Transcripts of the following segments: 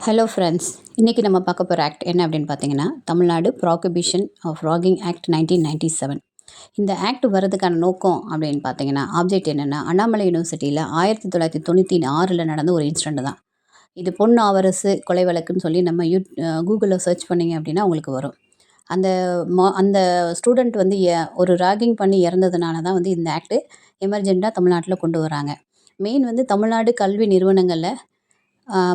Hello friends, இன்றைக்கி நம்ம பார்க்க போகிற ஆக்ட் என்ன அப்படின்னு பார்த்தீங்கன்னா, Tamil Nadu prohibition of ragging act 1997. இந்த ஆக்ட் வரதுக்கான நோக்கம் அப்படின்னு பார்த்தீங்கன்னா, ஆப்ஜெக்ட் என்னென்னா, அண்ணாமலை யூனிவர்சிட்டியில் 1996 நடந்த ஒரு இன்சிடெண்ட் தான். இது பொன் ஆவரசு கொலை வழக்குன்னு சொல்லி நம்ம கூகுளில் சர்ச் பண்ணிங்க அப்படின்னா உங்களுக்கு வரும். அந்த அந்த ஸ்டூடெண்ட் வந்து ஒரு ராகிங் பண்ணி இறந்ததுனால தான் வந்து இந்த ஆக்ட் எமர்ஜெண்ட்டாக தமிழ்நாட்டில் கொண்டு வராங்க. மெயின் வந்து தமிழ்நாடு கல்வி நிறுவனங்களில்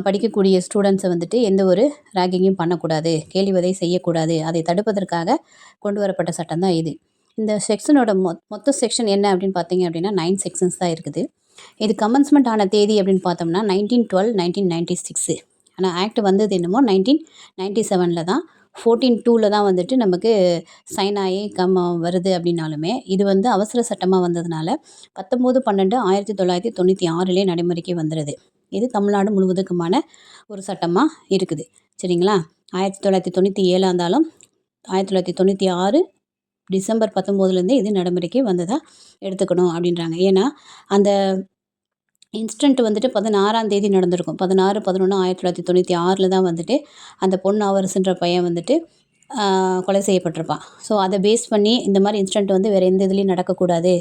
படிக்கக்கூடிய ஸ்டூடெண்ட்ஸை வந்துட்டு எந்த ஒரு ராகிங்கும் பண்ணக்கூடாது, கேலிவதை செய்யக்கூடாது, அதை தடுப்பதற்காக கொண்டு வரப்பட்ட சட்டம் தான் இது. இந்த செக்ஷனோட மொத்த செக்ஷன் என்ன அப்படின்னு பார்த்தீங்க அப்படின்னா 9 செக்ஷன்ஸ் தான் இருக்குது. இது கமென்ஸ்மெண்ட் ஆன தேதி அப்படின்னு பார்த்தோம்னா 19/12/1996. ஆனால் ஆக்ட் வந்தது என்னமோ 1997 தான். 14/2 தான் வந்துட்டு நமக்கு சைன் ஆகி வருது அப்படின்னாலுமே, இது வந்து அவசர சட்டமாக வந்ததுனால 19/12/1996 நடைமுறைக்கு வந்துடுது. இது தமிழ்நாடு முழுவதுக்குமான ஒரு சட்டமாக இருக்குது. சரிங்களா? 1997 இருந்தாலும் 1996 டிசம்பர் 19 இது நடைமுறைக்கு வந்ததாக எடுத்துக்கணும் அப்படின்றாங்க. ஏன்னா அந்த இன்ஸ்டன்ட் வந்துட்டு 16ஆம் தேதி நடந்திருக்கும். 16/11/1996 தான் வந்துட்டு அந்த பொன் ஆவரசுன்ற பையன் வந்துட்டு கொலை செய்யப்பட்டிருப்பான். ஸோ அதை பேஸ் பண்ணி இந்த மாதிரி இன்ஸ்டன்ட் வந்து வேறு எந்த இதுலேயும் நடக்கக்கூடாது,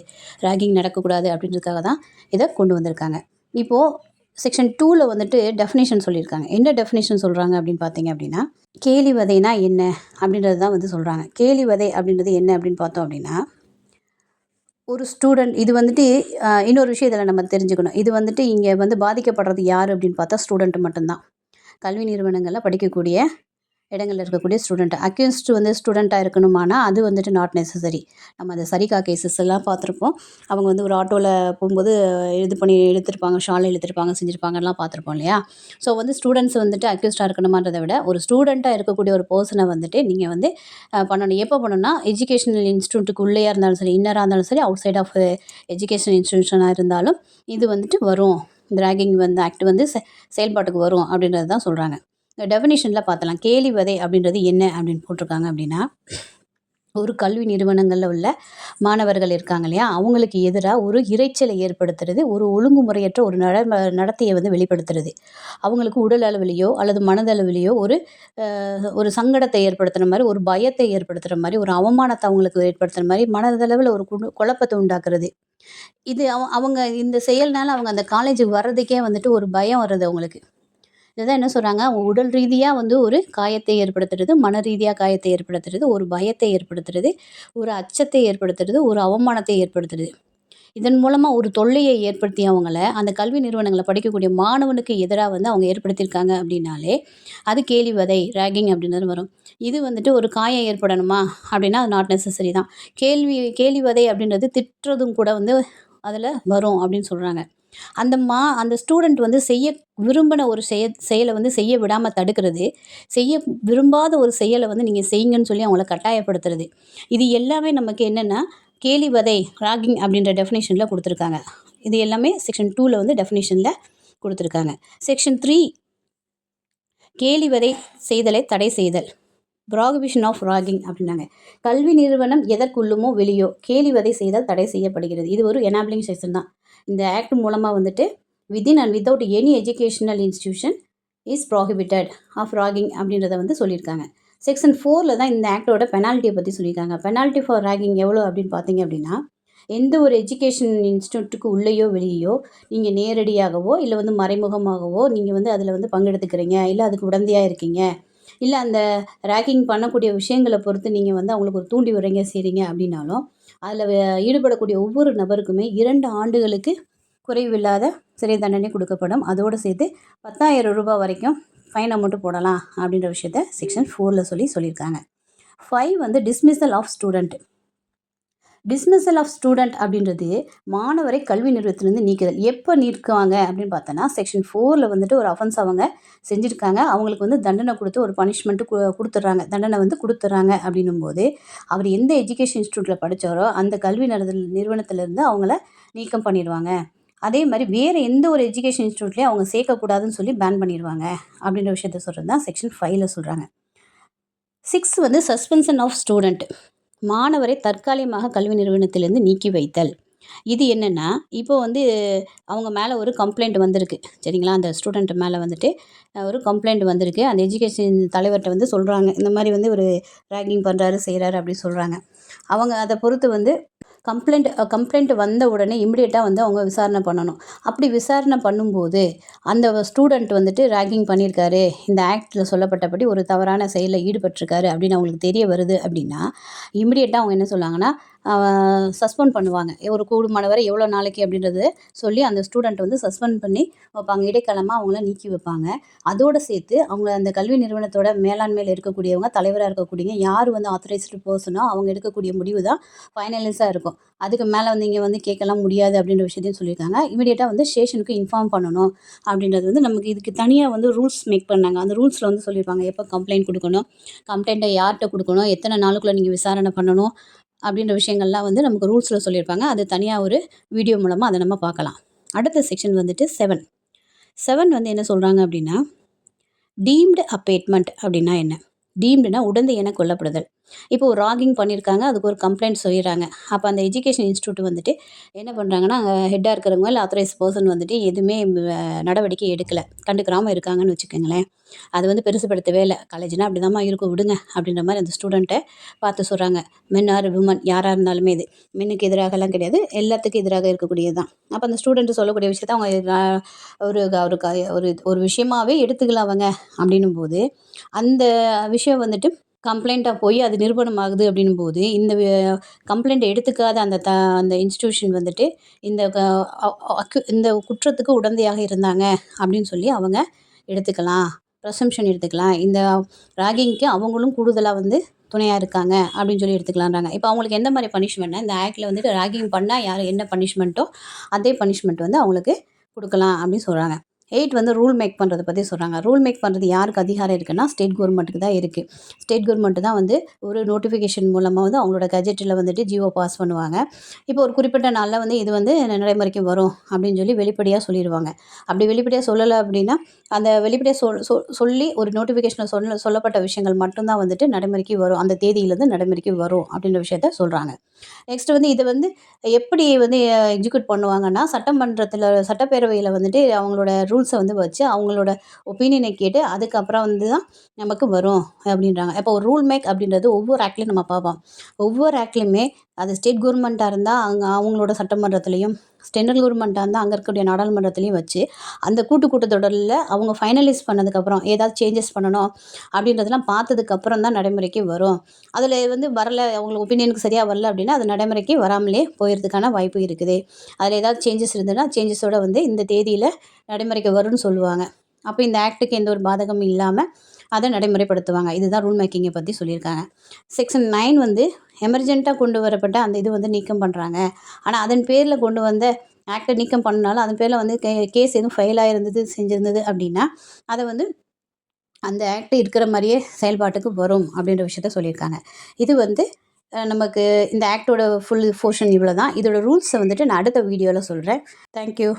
ராகிங் நடக்கக்கூடாது அப்படின்றதுக்காக தான் இதை கொண்டு வந்திருக்காங்க. இப்போது செக்ஷன் 2ல் வந்துட்டு டெஃபினேஷன் சொல்லியிருக்காங்க. என்ன டெஃபினேஷன் சொல்கிறாங்க அப்படின்னு பார்த்தீங்க அப்படின்னா, கேலி வதைனா என்ன அப்படின்றது தான் வந்து சொல்கிறாங்க. கேலி வதை அப்படின்றது என்ன அப்படின்னு பார்த்தோம் அப்படின்னா, ஒரு ஸ்டூடெண்ட் இது வந்துட்டு இன்னொரு விஷயம் இதில் நம்ம தெரிஞ்சுக்கணும். இது வந்துட்டு இங்கே வந்து பாதிக்கப்படுறது யார் அப்படின்னு பார்த்தா ஸ்டூடெண்ட் மட்டும்தான். கல்வி நிறுவனங்களில் படிக்கக்கூடிய இடங்களில் இருக்கக்கூடிய ஸ்டூடெண்ட். அக்யூஸ்ட் வந்து ஸ்டூடெண்ட்டாக இருக்கணுமானா அது வந்துட்டு நாட் நெசசரி. நம்ம அந்த சரிகா கேசஸ் எல்லாம் பார்த்துருப்போம். அவங்க வந்து ஒரு ஆட்டோவில் போகும்போது இது பண்ணி இழுத்துருப்பாங்க, ஷால் இழுத்துருப்பாங்க, செஞ்சுருப்பாங்கலாம் பார்த்துருப்போம் இல்லையா? ஸோ வந்து ஸ்டூடெண்ட்ஸ் வந்துட்டு அக்யூஸ்டாக இருக்கணுமான்றதை விட ஒரு ஸ்டூடெண்ட்டாக இருக்கக்கூடிய ஒரு பர்சனை வந்துட்டு நீங்கள் வந்து பண்ணணும். எப்போ பண்ணணும்னா, எஜுகேஷனல் இன்ஸ்டியூட்டுக்கு உள்ளேயா இருந்தாலும் சரி, இன்னராக இருந்தாலும் சரி, அவுட் சைட் ஆஃப் எஜுகேஷனல் இன்ஸ்டியூஷனாக இருந்தாலும் இது வந்துட்டு வரும். இந்த ராகிங் வந்து ஆக்ட் வந்து செயல்பாட்டுக்கு வரும் அப்படின்றது தான் சொல்கிறாங்க. டெஃபினிஷனில் பார்த்தலாம். கேலி வதை அப்படின்றது என்ன அப்படின்னு போட்டிருக்காங்க அப்படின்னா, ஒரு கல்வி நிறுவனங்களில் உள்ள மாணவர்கள் இருக்காங்க இல்லையா, அவங்களுக்கு எதிராக ஒரு இரைச்சலை ஏற்படுத்துறது, ஒரு ஒழுங்குமுறையற்ற ஒரு நடத்தையை வந்து வெளிப்படுத்துறது, அவங்களுக்கு உடல் அளவிலேயோ அல்லது மனதளவிலேயோ ஒரு சங்கடத்தை ஏற்படுத்துகிற மாதிரி, ஒரு பயத்தை ஏற்படுத்துகிற மாதிரி, ஒரு அவமானத்தை அவங்களுக்கு ஏற்படுத்துகிற மாதிரி, மனதளவில் ஒரு குழப்பத்தை உண்டாக்குறது. இது அவங்க இந்த செயல்னால அவங்க அந்த காலேஜுக்கு வர்றதுக்கே வந்துட்டு ஒரு பயம் வருது அவங்களுக்கு. இதுதான் என்ன சொல்கிறாங்க, உடல் ரீதியாக வந்து ஒரு காயத்தை ஏற்படுத்துறது, மன ரீதியாக காயத்தை ஏற்படுத்துறது, ஒரு பயத்தை ஏற்படுத்துறது, ஒரு அச்சத்தை ஏற்படுத்துறது, ஒரு அவமானத்தை ஏற்படுத்துறது. இதன் மூலமாக ஒரு தொல்லையை ஏற்படுத்தி அவங்கள அந்த கல்வி நிறுவனங்களில் படிக்கக்கூடிய மாணவனுக்கு எதிராக வந்து அவங்க ஏற்படுத்தியிருக்காங்க அப்படின்னாலே அது கேலி வதை, ராகிங் அப்படின்றது வரும். இது வந்துட்டு ஒரு காயம் ஏற்படணுமா அப்படின்னா அது நாட் நெசசரி தான். கேலி வதை அப்படின்றது திட்டுறதும் கூட வந்து அதில் வரும் அப்படின்னு சொல்கிறாங்க. அந்த ஸ்டூடெண்ட் வந்து செய்ய விரும்பின ஒரு செயலை வந்து செய்ய விடாமல் தடுக்கிறது, செய்ய விரும்பாத ஒரு செயலை வந்து நீங்கள் செய்யுங்கன்னு சொல்லி அவங்கள கட்டாயப்படுத்துறது. இது எல்லாமே நமக்கு என்னென்னா கேலி வதை, ராகிங் அப்படின்ற டெஃபினேஷனில் கொடுத்துருக்காங்க. இது எல்லாமே செக்ஷன் 2ல் வந்து டெஃபினேஷனில் கொடுத்துருக்காங்க. செக்ஷன் 3 கேலி வதை செய்தலை தடை செய்தல், ப்ராகிபிஷன் ஆஃப் ராகிங் அப்படின்னாங்க. கல்வி நிறுவனம் எதற்குள்ளுமோ வெளியோ கேலி வதை செய்தால் தடை செய்யப்படுகிறது. இது ஒரு எனாபிளிங் செக்ஷன் தான். இந்த ஆக்ட் மூலமாக வந்துட்டு within and without any educational institution is prohibited of ragging அப்படின்றத வந்து சொல்லியிருக்காங்க. செக்ஷன் 4ல் தான் இந்த ஆக்டோட பெனால்ட்டியை பற்றி சொல்லியிருக்காங்க. பெனால்ட்டி ஃபார் ராகிங் எவ்வளோ அப்படின்னு பார்த்தீங்க அப்படின்னா, எந்த ஒரு எஜுகேஷன் இன்ஸ்டியூட்டுக்கு உள்ளேயோ வெளியோ நீங்கள் நேரடியாகவோ இல்லை வந்து மறைமுகமாகவோ நீங்கள் வந்து அதில் வந்து பங்கெடுத்துக்கிறீங்க, இல்லை அதுக்கு உடந்தையாக இருக்கீங்க, இல்லை அந்த ராகிங் பண்ணக்கூடிய விஷயங்களை பொறுத்து நீங்கள் வந்து அவங்களுக்கு ஒரு தூண்டி விடுறீங்க செய்கிறீங்க அப்படின்னாலும் அதில் ஈடுபடக்கூடிய ஒவ்வொரு நபருக்குமே 2 ஆண்டுகளுக்கு குறைவில்லாத சிறை தண்டனை கொடுக்கப்படும். அதோடு சேர்த்து 10,000 ரூபாய் வரைக்கும் ஃபைன் அமௌண்ட்டு போடலாம் அப்படின்ற விஷயத்த செக்ஷன் 4ல் சொல்லியிருக்காங்க. 5 வந்து dismissal of student. Dismissal of student அப்படின்றது மாணவரை கல்வி நிறுவனத்திலேருந்து நீக்குதல். எப்போ நீக்குவாங்க அப்படின்னு பார்த்தோன்னா, செக்ஷன் 4ல் வந்துட்டு ஒரு அஃபென்ஸ் அவங்க செஞ்சுருக்காங்க, அவங்களுக்கு வந்து தண்டனை கொடுத்து ஒரு பனிஷ்மெண்ட்டு கொடுத்துட்றாங்க, தண்டனை வந்து கொடுத்துட்றாங்க. அப்படின்னும்போது அவர் எந்த எஜுகேஷன் இன்ஸ்டியூட்டில் படித்தாரோ அந்த கல்வி நிறுவனத்திலேருந்து அவங்கள நீக்கம் பண்ணிடுவாங்க. அதே மாதிரி வேறு எந்த ஒரு எஜுகேஷன் இன்ஸ்டியூட்லேயும் அவங்க சேர்க்கக்கூடாதுன்னு சொல்லி பேன் பண்ணிடுவாங்க அப்படின்ற விஷயத்த சொல்கிறது தான் செக்ஷன் 5ல் சொல்கிறாங்க. 6 வந்து சஸ்பென்ஷன் ஆஃப் ஸ்டூடெண்ட். மாணவரை தற்காலிகமாக கல்வி நிறுவனத்திலிருந்து நீக்கி வைத்தல். இது என்னென்னா, இப்போ வந்து அவங்க மேலே ஒரு கம்ப்ளைண்ட் வந்திருக்கு. சரிங்களா? அந்த ஸ்டூடெண்ட் மேலே வந்துட்டு ஒரு கம்ப்ளைண்ட் வந்திருக்கு. அந்த எஜுகேஷன் தலைவர்ட்ட வந்து சொல்றாங்க. இந்த மாரி வந்து ஒரு ராகிங் பண்றாரு, செய்றாரு அப்டி சொல்றாங்க. அவங்க அத பொறுத்து வந்து கம்ப்ளைண்ட் வந்த உடனே இமிடியேட்டா வந்து அவங்க விசாரணை பண்ணணும். அப்படி விசாரணை பண்ணும்போது, அந்த ஸ்டூடெண்ட் வந்துட்டு ராகிங் பண்ணியிருக்காரு, இந்த ஆக்ட்ல சொல்லப்பட்டபடி ஒரு தவறான செயல்ல ஈடுபட்டிருக்காரு அப்படின்னு அவங்களுக்கு தெரிய வருது அப்படின்னா, இமிடியேட்டா அவங்க என்ன சொல்லுவாங்கன்னா, சஸ்பெண்ட் பண்ணுவாங்க. ஒரு கூடுமானவரை எவ்வளோ நாளைக்கு அப்படின்றத சொல்லி அந்த ஸ்டூடெண்ட் வந்து சஸ்பெண்ட் பண்ணி வைப்பாங்க. இடைக்காலமா அவங்கள நீக்கி வைப்பாங்க. அதோட சேர்த்து அவங்க அந்த கல்வி நிறுவனத்தோட மேலாண்மையில இருக்கக்கூடியவங்க, தலைவரா இருக்கக்கூடியவங்க யார் வந்து ஆத்தரைஸ்டு பெர்சனோ அவங்க எடுக்கக்கூடிய முடிவு தான் ஃபைனலைஸா இருக்கும். அதுக்கு மேல வந்து இங்க வந்து கேட்கலாம் முடியாது அப்படின்ற விஷயத்தையும் சொல்லியிருக்காங்க. இமிடியேட்டா வந்து ஸ்டேஷனுக்கு இன்ஃபார்ம் பண்ணணும் அப்படின்றது வந்து நமக்கு இதுக்கு தனியா வந்து ரூல்ஸ் மேக் பண்ணாங்க. அந்த ரூல்ஸ்ல வந்து சொல்லியிருப்பாங்க. எப்போ கம்ப்ளைண்ட் குடுக்கணும், கம்ப்ளைண்ட்ட யார்ட்ட குடுக்கணும், எத்தனை நாளுக்குள்ள நீங்க விசாரணை பண்ணணும் அப்படின்ற விஷயங்கள்லாம் வந்து நமக்கு ரூல்ஸ்ல சொல்லியிருப்பாங்க. அது தனியா ஒரு வீடியோ மூலமா அத நம்ம பார்க்கலாம். அடுத்த செக்ஷன் வந்துட்டு 7. 7 வந்து என்ன சொல்றாங்க அப்படின்னா, டீம்டு அப்பேட்மெண்ட் அப்படின்னா என்ன? டீம்டுனா உடந்தை என கொள்ளப்படுதல். இப்போ ஒரு ராகிங் பண்ணியிருக்காங்க. அதுக்கு ஒரு கம்ப்ளைண்ட் சொல்லிடுறாங்க. அப்ப அந்த எஜுகேஷன் இன்ஸ்டிடியூட் வந்துட்டு என்ன பண்றாங்கன்னா, ஹெட்டா இருக்கிறவங்க இல்ல ஆத்தரைஸ்ட் பெர்சன் வந்துட்டு எதுவுமே நடவடிக்கை எடுக்கல. கண்டுக்கிறாம இருக்காங்கன்னு வச்சுக்கோங்களேன். அது வந்து பெருசுபடுத்தவே இல்ல. காலேஜ்னா அப்படிதாம்மா இருக்கும் விடுங்க அப்படின்ற மாரி அந்த ஸ்டூடெண்ட்ட பார்த்து சொல்றாங்க. மென் ஆர் விமன் யாரா இருந்தாலுமே இது. மென்னுக்கு எதிராகலாம் கிடையாது. எல்லாத்துக்கும் எதிராக இருக்கக்கூடியது தான். அப்ப அந்த ஸ்டூடெண்ட் சொல்லக்கூடிய விஷயத்த அவங்க ஒரு ஒரு ஒரு ஒரு விஷயமாவே எடுத்துக்கல அவங்க அப்படின்னும்போது, அந்த விஷயம் வந்துட்டு கம்ப்ளைண்ட்டா போய் அது நிரூபணம் ஆகுது அப்படின்னும்போது, இந்த கம்ப்ளைண்ட் எடுத்துக்காத அந்த இன்ஸ்டிடியூஷன் வந்துட்டு இந்த க அ இந்த குற்றத்துக்கு உடந்தையாக இருந்தாங்க அப்படின்னு சொல்லி அவங்க எடுத்துக்கலாம். ப்ரசம்ப்ஷன் எடுத்துக்கலாம். இந்த ராகிங்க்கு அவங்களும் கூடுதலா வந்து துணையா இருக்காங்க அப்படின்னு சொல்லி எடுத்துக்கலான்றாங்க. இப்ப அவங்களுக்கு எந்த மாரி பனிஷ்மெண்ட்னா, இந்த ஆக்ட்ல வந்துட்டு ராகிங் பண்ணா யாரு என்ன பனிஷ்மெண்ட்டோ, அதே பனிஷ்மெண்ட் வந்து அவங்களுக்கு குடுக்கலாம் அப்படின்னு சொல்றாங்க. 8 வந்து ரூல் மேக் பண்றத பத்தி சொல்றாங்க. ரூல் மேக் பண்றது யாருக்கு அதிகாரம் இருக்குன்னா, ஸ்டேட் கவர்மெண்ட்டுக்கு தான் இருக்கு. ஸ்டேட் கவர்மெண்ட் தான் வந்து ஒரு நோட்டிஃபிகேஷன் மூலமா வந்து அவங்களோட கெஜெட்ல வந்துட்டு ஜிஓ பாஸ் பண்ணுவாங்க. இப்போ ஒரு குறிப்பிட்ட நாள்ல வந்து இது வந்து நடைமுறைக்கு வரும் அப்படின்னு சொல்லி வெளிப்படையா சொல்லிருவாங்க. அப்படி வெளிப்படையா சொல்லல அப்படின்னா, அந்த வெளிப்படையா சொல்லி ஒரு நோட்டிஃபிகேஷன்ல சொல்லப்பட்ட விஷயங்கள் மட்டும் தான் வந்துட்டு நடைமுறைக்கு வரும். அந்த தேதியிலிருந்து நடைமுறைக்கு வரும் அப்படின்ற விஷயத்த சொல்றாங்க. நெக்ஸ்ட் வந்து இத வந்து எப்படி வந்து எக்ஸிக்யூட் பண்ணுவாங்கன்னா, சட்டப்பேரவையில வந்துட்டு அவங்களோட ரூல்ஸ வந்து வச்சு, அவங்களோட ஒப்பீனியன கேட்டு, அதுக்கப்புறம் வந்து தான் நமக்கு வரும் அப்படின்றாங்க. இப்போ ஒரு ரூல் மேக் அப்படின்றது ஒவ்வொரு ஆக்ட்லயும் நம்ம பார்ப்போம். ஒவ்வொரு ஆக்ட்லயுமே அது ஸ்டேட் கவர்மெண்ட்டா இருந்தா, அவங்களோட சட்டமன்றத்திலயும், சென்ட்ரல் கவர்மெண்ட்டா இருந்தா அங்க இருக்கக்கூடிய நாடாளுமன்றத்திலயும் வச்சு, அந்த கூட்டத்தொடர்ல அவங்க ஃபைனலைஸ் பண்ணதுக்கப்புறம், ஏதாவது சேஞ்சஸ் பண்ணணும் அப்படின்றதெல்லாம் பார்த்ததுக்கப்புறம் தான் நடைமுறைக்கு வரும். அதில வந்து வரல, அவங்களுக்கு ஒப்பீனியனுக்கு சரியா வரல அப்படின்னா, அது நடைமுறைக்கு வராமலே போயிறதுக்கான வாய்ப்பு இருக்குது. அதில ஏதாவது சேஞ்சஸ் இருந்ததுன்னா, சேஞ்சஸோட வந்து இந்த தேதியில நடைமுறைக்கு வரும்னு சொல்லுவாங்க. அப்ப இந்த ஆக்ட்க்கு எந்த ஒரு பாதகமும் இல்லாம அத நடைமுறைப்படுத்துவாங்க. இதுதான் ரூல் மேக்கிங்க பத்தி சொல்லியிருக்காங்க. செக்ஷன் 9 வந்து எமர்ஜென்ட்டா கொண்டு வரப்பட்ட அந்த இது வந்து நீக்கம் பண்றாங்க. ஆனா, அதன் பேர்ல கொண்டு வந்த ஆக்ட்ட நீக்கம் பண்ணாலும், அதன் பேர்ல வந்து கேஸ் எதுவும் ஃபைல் ஆயிருந்தது, செஞ்சிருந்தது அப்படின்னா, அத வந்து அந்த ஆக்ட் இருக்கிற மாரியே செயல்பாட்டுக்கு வரும் அப்படின்ற விஷயத்த சொல்லியிருக்காங்க. இது வந்து நமக்கு இந்த ஆக்ட்டோட ஃபுல் போர்ஷன் இவ்வளோ தான். இதோட ரூல்ஸ வந்துட்டு நான் அடுத்த வீடியோல சொல்றேன். Thank you.